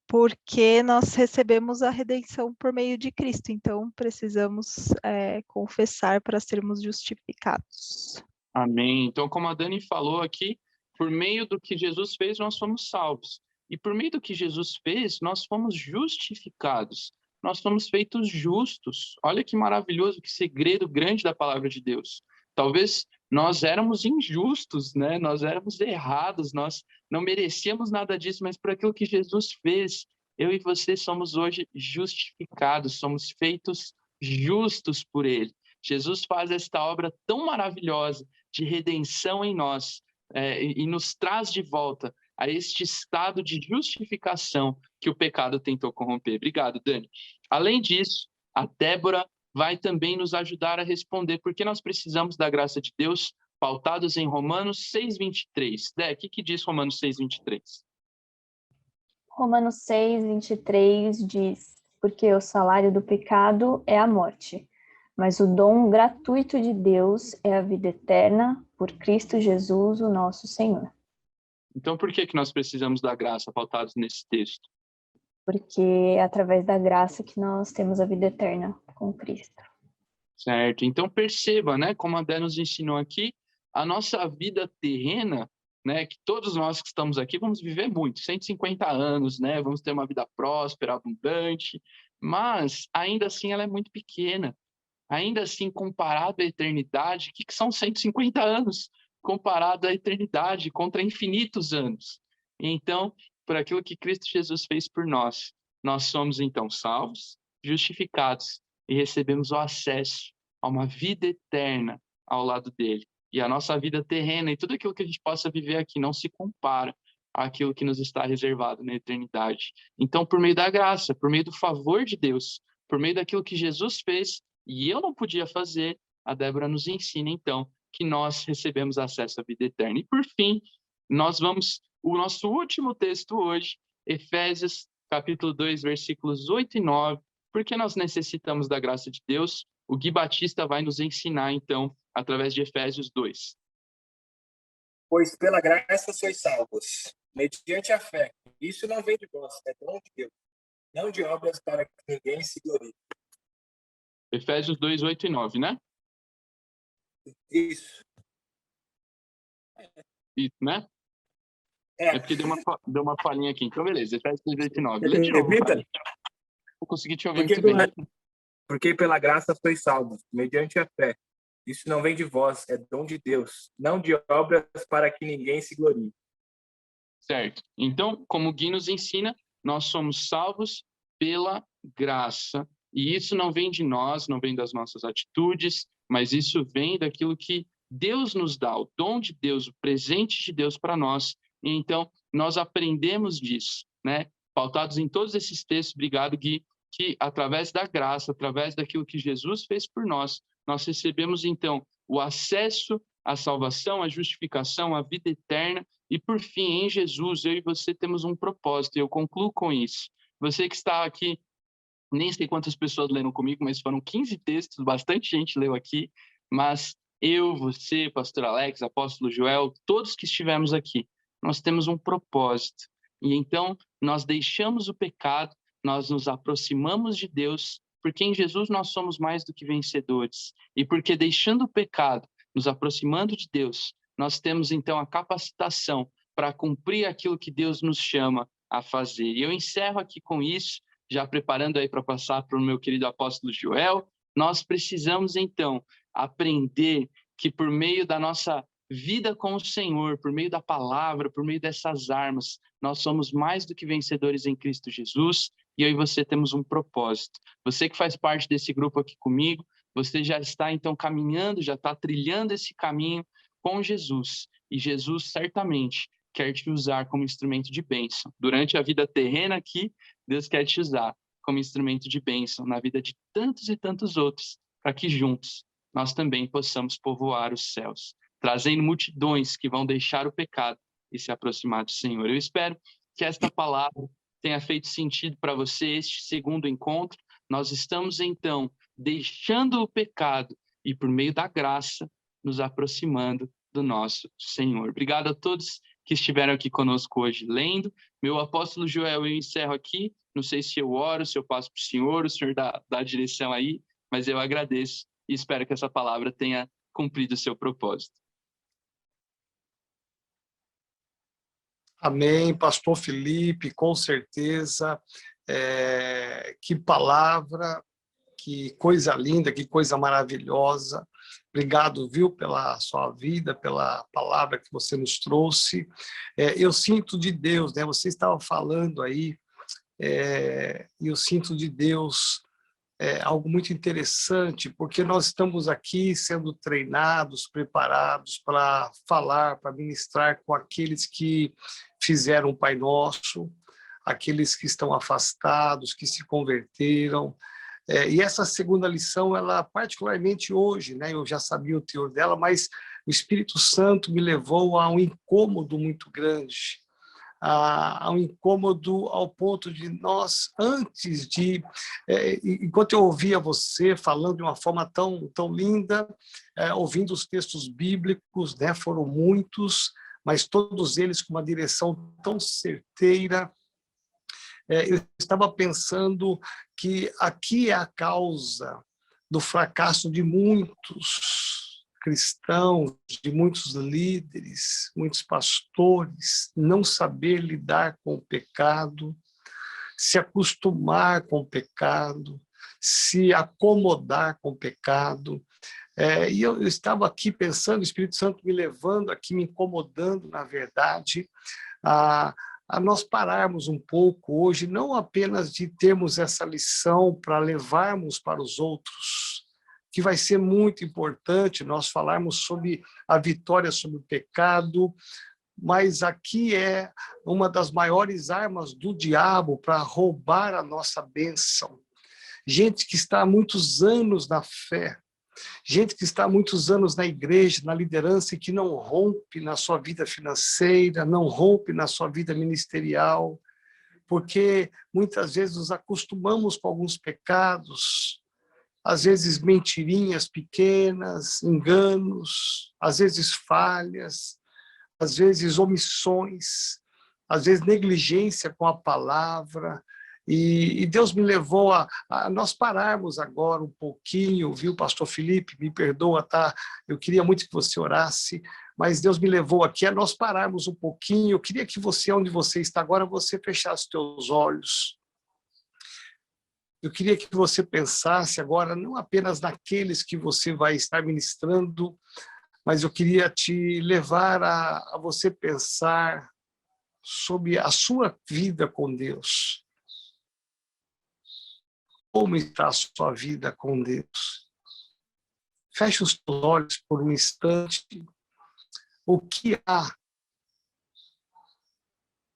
Speaker 13: Porque nós recebemos a redenção por meio de Cristo, então precisamos confessar para sermos justificados.
Speaker 5: Amém. Então, como a Dani falou aqui, por meio do que Jesus fez, nós fomos salvos. E por meio do que Jesus fez, nós fomos justificados. Nós somos feitos justos. Olha que maravilhoso, que segredo grande da palavra de Deus. Talvez nós éramos injustos, né? Nós éramos errados, nós não merecíamos nada disso, mas por aquilo que Jesus fez, eu e você somos hoje justificados, somos feitos justos por ele. Jesus faz esta obra tão maravilhosa de redenção em nós, e nos traz de volta a este estado de justificação que o pecado tentou corromper. Obrigado, Dani. Além disso, a Débora vai também nos ajudar a responder por que nós precisamos da graça de Deus, pautados em Romanos 6:23. Dé, o que diz Romanos 6:23?
Speaker 14: Romanos 6:23 diz: porque o salário do pecado é a morte, mas o dom gratuito de Deus é a vida eterna por Cristo Jesus, o nosso Senhor.
Speaker 5: Então, por que nós precisamos da graça, pautados nesse texto?
Speaker 14: Porque é através da graça que nós temos a vida eterna com Cristo.
Speaker 5: Certo. Então, perceba, né, como a Dé nos ensinou aqui, a nossa vida terrena, né, que todos nós que estamos aqui vamos viver muito, 150 anos, né, vamos ter uma vida próspera, abundante, mas ainda assim ela é muito pequena. Ainda assim, comparado à eternidade, o que são 150 anos? Comparado à eternidade, contra infinitos anos. Então, por aquilo que Cristo Jesus fez por nós, nós somos então salvos, justificados e recebemos o acesso a uma vida eterna ao lado dele. E a nossa vida terrena e tudo aquilo que a gente possa viver aqui não se compara àquilo que nos está reservado na eternidade. Então, por meio da graça, por meio do favor de Deus, por meio daquilo que Jesus fez e eu não podia fazer, a Débora nos ensina então que nós recebemos acesso à vida eterna. E por fim, o nosso último texto hoje, Efésios capítulo 2, versículos 8 e 9, porque nós necessitamos da graça de Deus. O Gui Batista vai nos ensinar, então, através de Efésios 2.
Speaker 15: Pois pela graça sois salvos, mediante a fé. Isso não vem de vós, é dom de Deus, não de obras para que ninguém se glorie.
Speaker 5: Efésios 2, 8 e 9, né?
Speaker 15: Isso.
Speaker 5: Isso, né? É porque deu uma palhinha aqui. Então, beleza. Efésios 2, 8 e 9. Lê de novo. Eu consegui te ouvir muito bem.
Speaker 15: Porque pela graça sois salvos, mediante a fé. Isso não vem de vós, é dom de Deus, não de obras para que ninguém se glorie.
Speaker 5: Certo. Então, como o Gui nos ensina, nós somos salvos pela graça. E isso não vem de nós, não vem das nossas atitudes, mas isso vem daquilo que Deus nos dá, o dom de Deus, o presente de Deus para nós. E então, nós aprendemos disso, né? Pautados em todos esses textos, obrigado, Gui, que através da graça, através daquilo que Jesus fez por nós, nós recebemos, então, o acesso à salvação, à justificação, à vida eterna, e, por fim, em Jesus, eu e você temos um propósito, e eu concluo com isso. Você que está aqui, nem sei quantas pessoas leram comigo, mas foram 15 textos, bastante gente leu aqui, mas eu, você, pastor Alex, apóstolo Joel, todos que estivemos aqui, nós temos um propósito. E então, nós deixamos o pecado, nós nos aproximamos de Deus, porque em Jesus nós somos mais do que vencedores. E porque deixando o pecado, nos aproximando de Deus, nós temos então a capacitação para cumprir aquilo que Deus nos chama a fazer. E eu encerro aqui com isso, já preparando aí para passar para o meu querido apóstolo Joel. Nós precisamos então aprender que por meio da nossa vida com o Senhor, por meio da palavra, por meio dessas armas, nós somos mais do que vencedores em Cristo Jesus, e eu e você temos um propósito. Você que faz parte desse grupo aqui comigo, você já está então caminhando, já está trilhando esse caminho com Jesus, e Jesus certamente quer te usar como instrumento de bênção. Durante a vida terrena aqui, Deus quer te usar como instrumento de bênção na vida de tantos e tantos outros, para que juntos nós também possamos povoar os céus, trazendo multidões que vão deixar o pecado e se aproximar do Senhor. Eu espero que esta palavra tenha feito sentido para você, este segundo encontro. Nós estamos, então, deixando o pecado e, por meio da graça, nos aproximando do nosso Senhor. Obrigado a todos que estiveram aqui conosco hoje lendo. Meu apóstolo Joel, eu encerro aqui. Não sei se eu oro, se eu passo para o senhor dá a direção aí, mas eu agradeço e espero que essa palavra tenha cumprido o seu propósito.
Speaker 2: Amém, pastor Felipe, com certeza. Que palavra, que coisa linda, que coisa maravilhosa. Obrigado, viu, pela sua vida, pela palavra que você nos trouxe. Eu sinto de Deus, né? Você estava falando aí e eu sinto de Deus algo muito interessante, porque nós estamos aqui sendo treinados, preparados para falar, para ministrar com aqueles que fizeram o Pai Nosso, aqueles que estão afastados, que se converteram. E essa segunda lição, ela particularmente hoje, né, eu já sabia o teor dela, mas o Espírito Santo me levou a um incômodo muito grande, a um incômodo ao ponto de nós, antes de... enquanto eu ouvia você falando de uma forma tão linda, ouvindo os textos bíblicos, né, foram muitos, mas todos eles com uma direção tão certeira, eu estava pensando que aqui é a causa do fracasso de muitos cristãos, de muitos líderes, muitos pastores, não saber lidar com o pecado, se acostumar com o pecado, se acomodar com o pecado. E eu estava aqui pensando, o Espírito Santo me levando aqui, me incomodando, na verdade, a nós pararmos um pouco hoje, não apenas de termos essa lição para levarmos para os outros, que vai ser muito importante nós falarmos sobre a vitória sobre o pecado, mas aqui é uma das maiores armas do diabo para roubar a nossa bênção. Gente que está há muitos anos na fé, gente que está há muitos anos na igreja, na liderança, e que não rompe na sua vida financeira, não rompe na sua vida ministerial, porque muitas vezes nos acostumamos com alguns pecados, às vezes mentirinhas pequenas, enganos, às vezes falhas, às vezes omissões, às vezes negligência com a palavra. E Deus me levou a nós pararmos agora um pouquinho, viu, Pastor Felipe? Me perdoa, tá? Eu queria muito que você orasse, mas Deus me levou aqui a nós pararmos um pouquinho. Eu queria que você, onde você está agora, você fechasse os teus olhos. Eu queria que você pensasse agora não apenas naqueles que você vai estar ministrando, mas eu queria te levar a você pensar sobre a sua vida com Deus. Como está a sua vida com Deus? Feche os seus olhos por um instante. O que há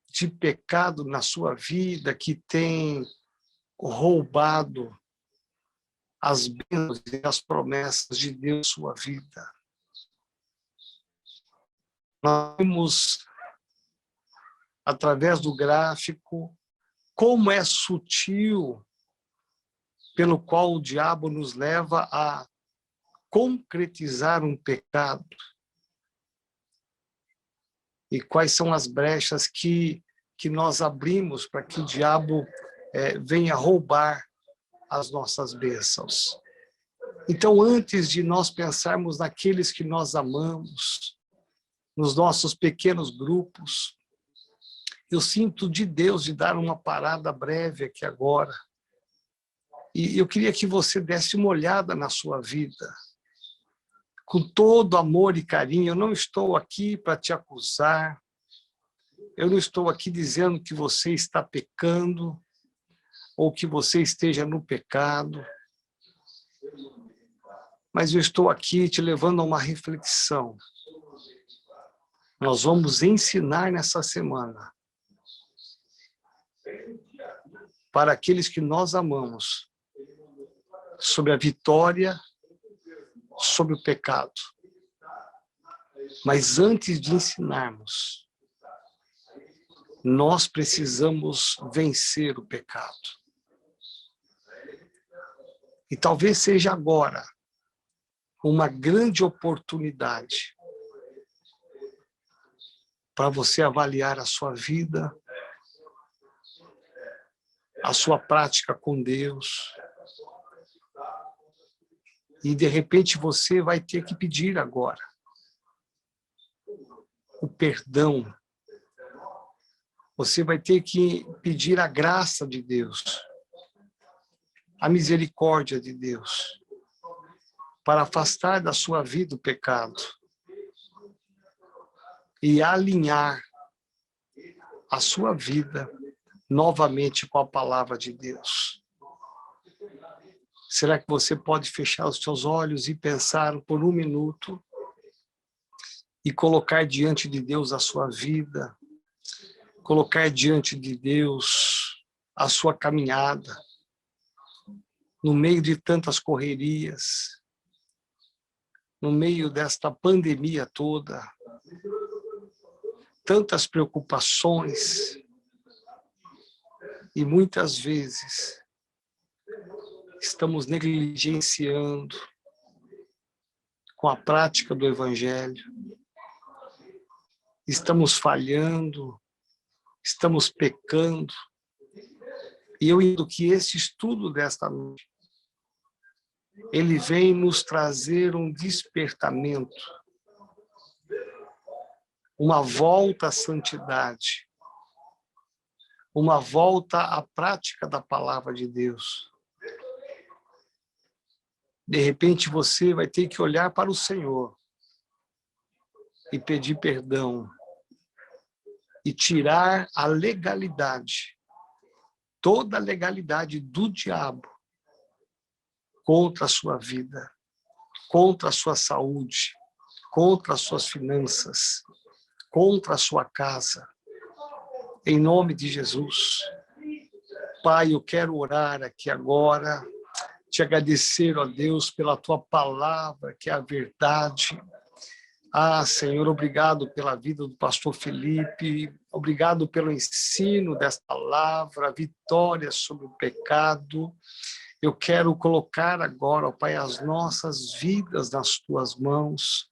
Speaker 2: de pecado na sua vida que tem roubado as bênçãos e as promessas de Deus em sua vida? Nós vimos, através do gráfico, como é sutil pelo qual o diabo nos leva a concretizar um pecado. E quais são as brechas que nós abrimos para que o diabo venha roubar as nossas bênçãos. Então, antes de nós pensarmos naqueles que nós amamos, nos nossos pequenos grupos, eu sinto de Deus de dar uma parada breve aqui agora. E eu queria que você desse uma olhada na sua vida, com todo amor e carinho. Eu não estou aqui para te acusar, eu não estou aqui dizendo que você está pecando, ou que você esteja no pecado, mas eu estou aqui te levando a uma reflexão. Nós vamos ensinar nessa semana para aqueles que nós amamos sobre a vitória sobre o pecado. Mas antes de ensinarmos, nós precisamos vencer o pecado. E talvez seja agora uma grande oportunidade para você avaliar a sua vida, a sua prática com Deus. E, de repente, você vai ter que pedir agora o perdão. Você vai ter que pedir a graça de Deus, a misericórdia de Deus, para afastar da sua vida o pecado e alinhar a sua vida novamente com a palavra de Deus. Será que você pode fechar os seus olhos e pensar por um minuto e colocar diante de Deus a sua vida, colocar diante de Deus a sua caminhada, no meio de tantas correrias, no meio desta pandemia toda, tantas preocupações, e muitas vezes estamos negligenciando com a prática do Evangelho, estamos falhando, estamos pecando, e eu entendo que esse estudo desta noite, ele vem nos trazer um despertamento, uma volta à santidade, uma volta à prática da palavra de Deus. De repente você vai ter que olhar para o Senhor e pedir perdão e tirar a legalidade, toda a legalidade do diabo contra a sua vida, contra a sua saúde, contra as suas finanças, contra a sua casa. Em nome de Jesus. Pai, eu quero orar aqui agora, te agradecer, ó Deus, pela tua palavra, que é a verdade. Ah, Senhor, obrigado pela vida do pastor Felipe, obrigado pelo ensino desta palavra, vitória sobre o pecado. Eu quero colocar agora, ó Pai, as nossas vidas nas tuas mãos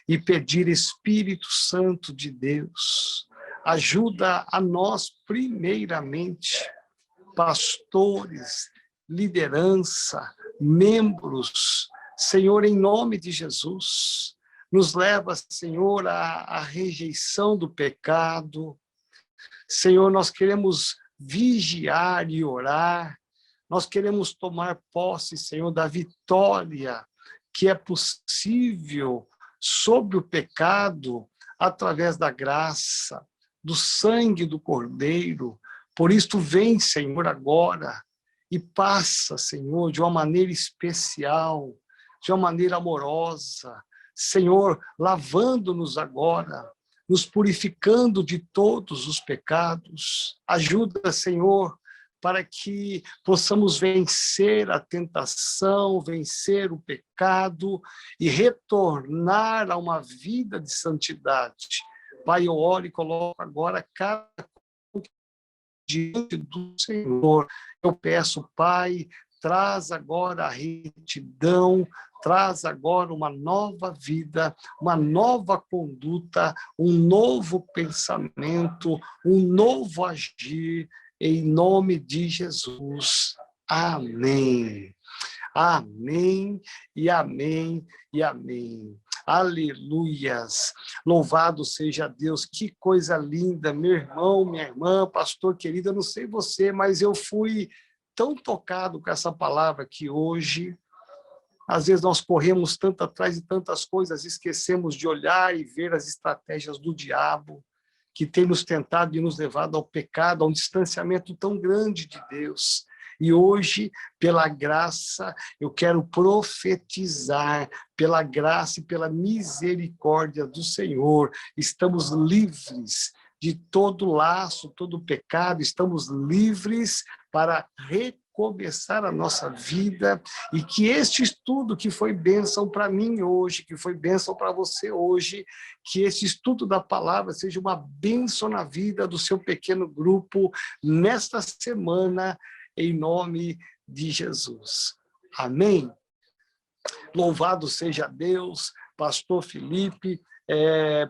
Speaker 2: e pedir, Espírito Santo de Deus, ajuda a nós primeiramente, pastores, liderança, membros, Senhor, em nome de Jesus, nos leva, Senhor, à rejeição do pecado. Senhor, nós queremos vigiar e orar, nós queremos tomar posse, Senhor, da vitória que é possível sobre o pecado através da graça, do sangue do Cordeiro. Por isso, vem, Senhor, agora e passa, Senhor, de uma maneira especial, de uma maneira amorosa, Senhor, lavando-nos agora, nos purificando de todos os pecados. Ajuda, Senhor, para que possamos vencer a tentação, vencer o pecado e retornar a uma vida de santidade. Pai, eu oro e coloco agora cada diante do Senhor. Eu peço, Pai, traz agora a retidão, traz agora uma nova vida, uma nova conduta, um novo pensamento, um novo agir, em nome de Jesus. Amém. Amém e amém e amém. Aleluias. Louvado seja Deus. Que coisa linda, meu irmão, minha irmã, pastor querido, eu não sei você, mas eu fui tão tocado com essa palavra que hoje, às vezes nós corremos tanto atrás de tantas coisas, esquecemos de olhar e ver as estratégias do diabo, que tem nos tentado e nos levado ao pecado, a um distanciamento tão grande de Deus. E hoje, pela graça, eu quero profetizar, pela graça e pela misericórdia do Senhor, estamos livres de todo laço, todo pecado, estamos livres para recomeçar a nossa vida, e que este estudo que foi bênção para mim hoje, que foi bênção para você hoje, que esse estudo da palavra seja uma bênção na vida do seu pequeno grupo nesta semana, em nome de Jesus. Amém? Louvado seja Deus, pastor Felipe,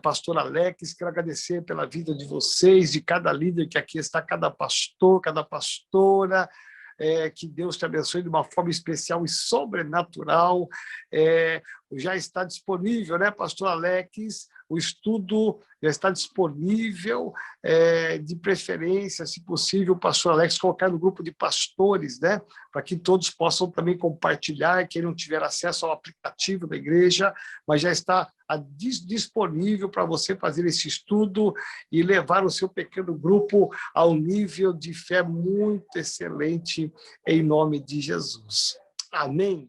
Speaker 2: pastor Alex, quero agradecer pela vida de vocês, de cada líder que aqui está, cada pastor, cada pastora, que Deus te abençoe de uma forma especial e sobrenatural. Já está disponível, né, pastor Alex, o estudo já está disponível, de preferência, se possível, o pastor Alex colocar no grupo de pastores, né? Para que todos possam também compartilhar, quem não tiver acesso ao aplicativo da igreja, mas já está disponível para você fazer esse estudo e levar o seu pequeno grupo a um nível de fé muito excelente, em nome de Jesus. Amém.